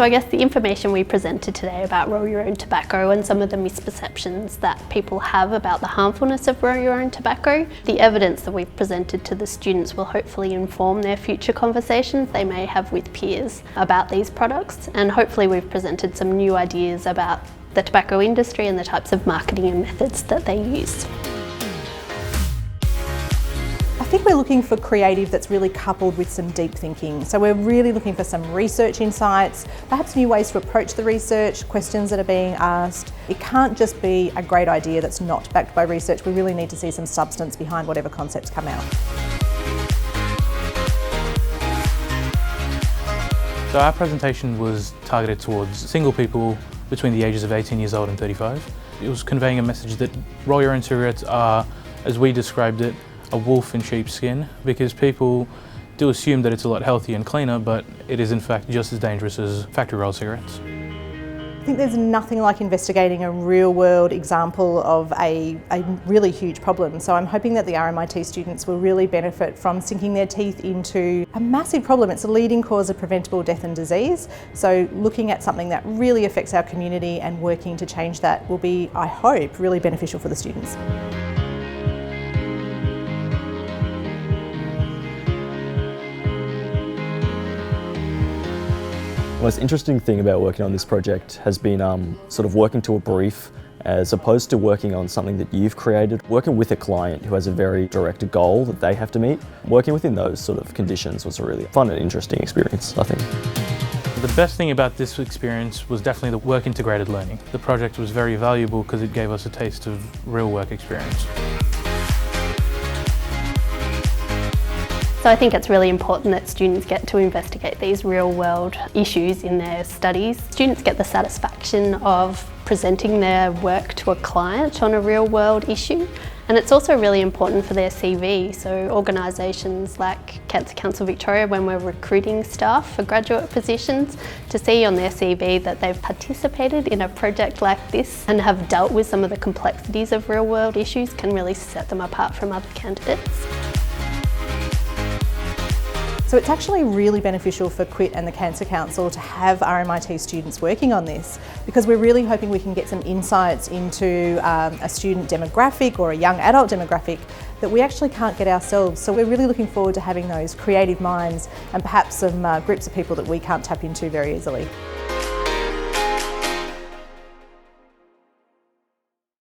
So I guess the information we presented today about roll your own tobacco and some of the misperceptions that people have about the harmfulness of roll your own tobacco, the evidence that we've presented to the students will hopefully inform their future conversations they may have with peers about these products, and hopefully we've presented some new ideas about the tobacco industry and the types of marketing and methods that they use. I think we're looking for creative that's really coupled with some deep thinking. So we're really looking for some research insights, perhaps new ways to approach the research, questions that are being asked. It can't just be a great idea that's not backed by research. We really need to see some substance behind whatever concepts come out. So our presentation was targeted towards single people between the ages of 18 years old and 35. It was conveying a message that roll your own cigarettes are, as we described it, a wolf in sheep's skin, because people do assume that it's a lot healthier and cleaner, but it is in fact just as dangerous as factory rolled cigarettes. I think there's nothing like investigating a real world example of a really huge problem. So I'm hoping that the RMIT students will really benefit from sinking their teeth into a massive problem. It's a leading cause of preventable death and disease. So looking at something that really affects our community and working to change that will be, I hope, really beneficial for the students. The most interesting thing about working on this project has been sort of working to a brief as opposed to working on something that you've created. Working with a client who has a very direct goal that they have to meet. Working within those sort of conditions was a really fun and interesting experience, I think. The best thing about this experience was definitely the work integrated learning. The project was very valuable because it gave us a taste of real work experience. So I think it's really important that students get to investigate these real world issues in their studies. Students get the satisfaction of presenting their work to a client on a real world issue, and it's also really important for their CV. So organisations like Cancer Council Victoria, when we're recruiting staff for graduate positions, to see on their CV that they've participated in a project like this and have dealt with some of the complexities of real world issues can really set them apart from other candidates. So it's actually really beneficial for QUIT and the Cancer Council to have RMIT students working on this, because we're really hoping we can get some insights into a student demographic or a young adult demographic that we actually can't get ourselves. So we're really looking forward to having those creative minds and perhaps some groups of people that we can't tap into very easily.